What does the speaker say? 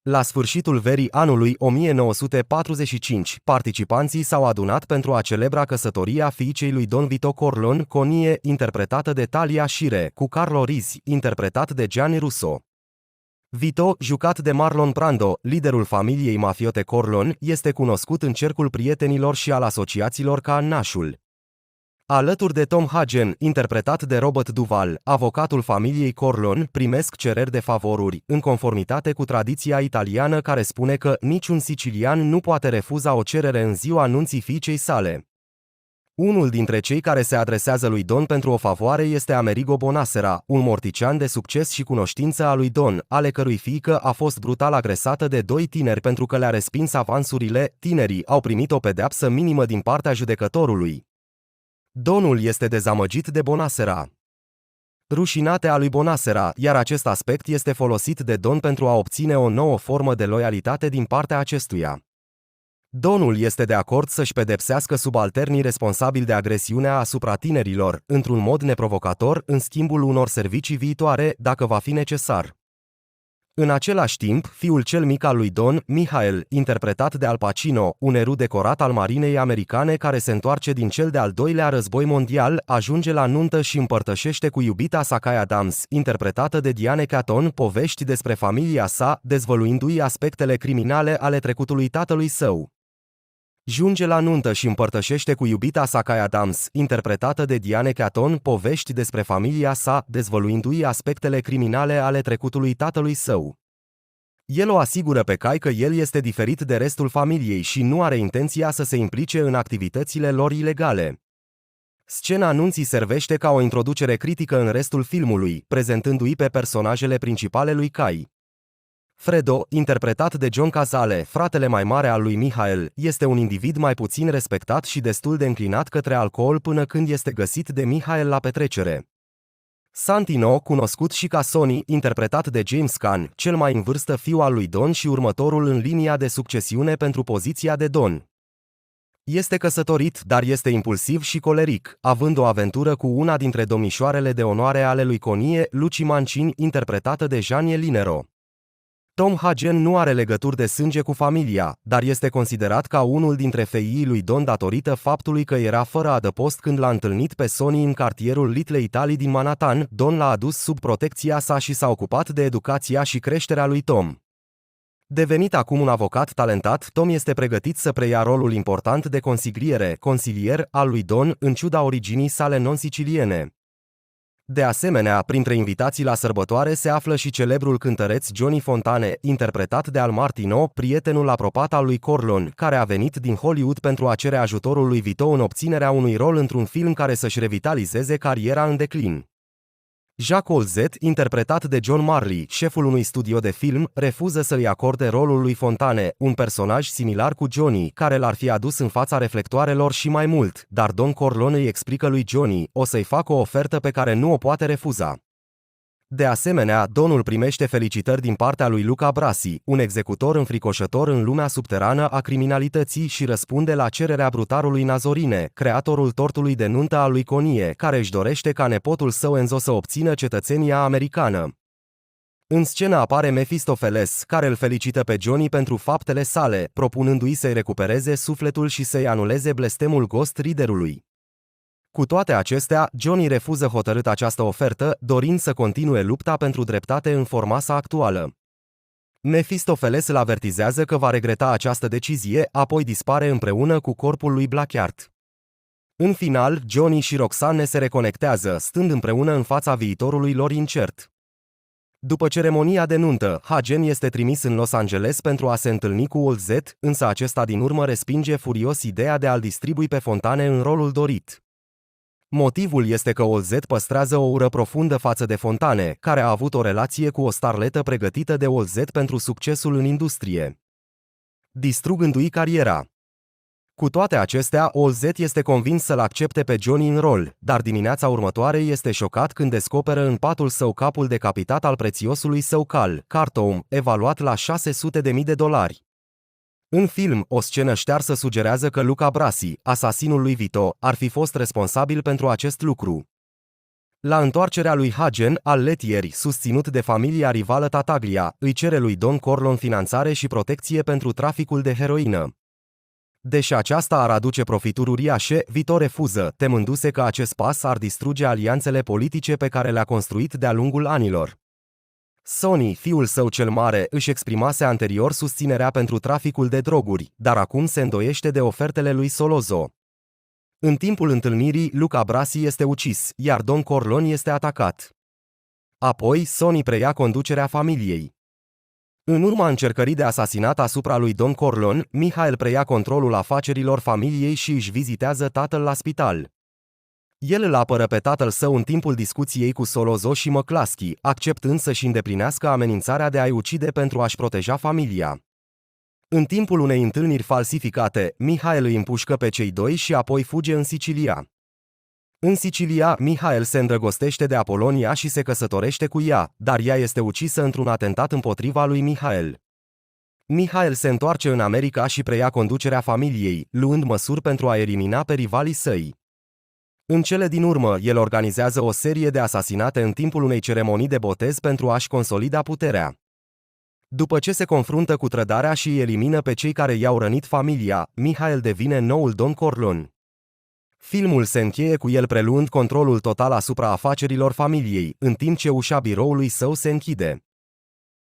La sfârșitul verii anului 1945, participanții s-au adunat pentru a celebra căsătoria fiicei lui Don Vito Corleone, Connie, interpretată de Talia Shire, cu Carlo Rizzi, interpretat de Gianni Russo. Vito, jucat de Marlon Brando, liderul familiei mafiote Corleone, este cunoscut în cercul prietenilor și al asociaților ca nașul. Alături de Tom Hagen, interpretat de Robert Duvall, avocatul familiei Corleone, primesc cereri de favoruri, în conformitate cu tradiția italiană care spune că niciun sicilian nu poate refuza o cerere în ziua nunții fiicei sale. Unul dintre cei care se adresează lui Don pentru o favoare este Amerigo Bonasera, un mortician de succes și cunoștință a lui Don, ale cărui fiică a fost brutal agresată de doi tineri pentru că le-a respins avansurile. Tinerii au primit o pedeapsă minimă din partea judecătorului. Donul este dezamăgit de Bonasera. Rușinate a lui Bonasera, iar acest aspect este folosit de Don pentru a obține o nouă formă de loialitate din partea acestuia. Donul este de acord să-și pedepsească subalternii responsabili de agresiunea asupra tinerilor, într-un mod neprovocator, în schimbul unor servicii viitoare, dacă va fi necesar. În același timp, fiul cel mic al lui Don, Michael, interpretat de Al Pacino, un erou decorat al marinei americane care se întoarce din cel de-al doilea război mondial, ajunge la nuntă și împărtășește cu iubita sa Kay Adams, interpretată de Diane Keaton, povești despre familia sa, dezvăluindu-i aspectele criminale ale trecutului tatălui său. Junge la nuntă și împărtășește cu iubita sa Kay Adams, interpretată de Diane Keaton, povești despre familia sa, dezvăluindu-i aspectele criminale ale trecutului tatălui său. El o asigură pe Kay că el este diferit de restul familiei și nu are intenția să se implice în activitățile lor ilegale. Scena anunții servește ca o introducere critică în restul filmului, prezentându-i pe personajele principale lui Kay. Fredo, interpretat de John Cazale, fratele mai mare al lui Michael, este un individ mai puțin respectat și destul de înclinat către alcool până când este găsit de Michael la petrecere. Santino, cunoscut și ca Sonny, interpretat de James Caan, cel mai în vârstă fiu al lui Don și următorul în linia de succesiune pentru poziția de Don. Este căsătorit, dar este impulsiv și coleric, având o aventură cu una dintre domnișoarele de onoare ale lui Connie, Lucy Mancini, interpretată de Jeannie Linero. Tom Hagen nu are legături de sânge cu familia, dar este considerat ca unul dintre feii lui Don datorită faptului că era fără adăpost când l-a întâlnit pe Sonny în cartierul Little Italy din Manhattan. Don l-a adus sub protecția sa și s-a ocupat de educația și creșterea lui Tom. Devenit acum un avocat talentat, Tom este pregătit să preia rolul important de consilier al lui Don, în ciuda originii sale non-siciliene. De asemenea, printre invitații la sărbătoare se află și celebrul cântăreț Johnny Fontane, interpretat de Al Martino, prietenul apropiat al lui Corleone, care a venit din Hollywood pentru a cere ajutorul lui Vito în obținerea unui rol într-un film care să-și revitalizeze cariera în declin. Jacques Olzet, interpretat de John Marley, șeful unui studio de film, refuză să-i acorde rolul lui Fontane, un personaj similar cu Johnny, care l-ar fi adus în fața reflectoarelor și mai mult, dar Don Corleone îi explică lui Johnny, o să-i facă o ofertă pe care nu o poate refuza. De asemenea, Donul primește felicitări din partea lui Luca Brasi, un executor înfricoșător în lumea subterană a criminalității și răspunde la cererea brutarului Nazorine, creatorul tortului de nuntă al lui Connie, care își dorește ca nepotul său Enzo să obțină cetățenia americană. În scenă apare Mephistopheles, care îl felicită pe Johnny pentru faptele sale, propunându-i să-i recupereze sufletul și să-i anuleze blestemul Ghost Riderului. Cu toate acestea, Johnny refuză hotărât această ofertă, dorind să continue lupta pentru dreptate în forma sa actuală. Mephistopheles îl avertizează că va regreta această decizie, apoi dispare împreună cu corpul lui Blackheart. În final, Johnny și Roxanne se reconectează, stând împreună în fața viitorului lor incert. După ceremonia de nuntă, Hagen este trimis în Los Angeles pentru a se întâlni cu Olzet, însă acesta din urmă respinge furios ideea de a-l distribui pe Fontane în rolul dorit. Motivul este că Olzet păstrează o ură profundă față de Fontane, care a avut o relație cu o starletă pregătită de Olzet pentru succesul în industrie, distrugându-i cariera. Cu toate acestea, Olzet este convins să-l accepte pe Johnny în rol, dar dimineața următoare este șocat când descoperă în patul său capul decapitat al prețiosului său cal, Cartoum, evaluat la $600.000. În film, o scenă ștearsă sugerează că Luca Brasi, asasinul lui Vito, ar fi fost responsabil pentru acest lucru. La întoarcerea lui Hagen, al letieri, susținut de familia rivală Tataglia, îi cere lui Don Corleone finanțare și protecție pentru traficul de heroină. Deși aceasta ar aduce profituri uriașe, Vito refuză, temându-se că acest pas ar distruge alianțele politice pe care le-a construit de-a lungul anilor. Sonny, fiul său cel mare, își exprimase anterior susținerea pentru traficul de droguri, dar acum se îndoiește de ofertele lui Solozo. În timpul întâlnirii, Luca Brasi este ucis, iar Don Corleone este atacat. Apoi, Sonny preia conducerea familiei. În urma încercării de asasinat asupra lui Don Corleone, Michael preia controlul afacerilor familiei și își vizitează tatăl la spital. El îl apără pe tatăl său în timpul discuției cu Solozo și McCluskey, acceptând să-și îndeplinească amenințarea de a-i ucide pentru a-și proteja familia. În timpul unei întâlniri falsificate, Michael îi împușcă pe cei doi și apoi fuge în Sicilia. În Sicilia, Michael se îndrăgostește de Apolonia și se căsătorește cu ea, dar ea este ucisă într-un atentat împotriva lui Michael. Michael se întoarce în America și preia conducerea familiei, luând măsuri pentru a elimina pe rivalii săi. În cele din urmă, el organizează o serie de asasinate în timpul unei ceremonii de botez pentru a-și consolida puterea. După ce se confruntă cu trădarea și îi elimină pe cei care i-au rănit familia, Michael devine noul Don Corleone. Filmul se încheie cu el preluând controlul total asupra afacerilor familiei, în timp ce ușa biroului său se închide.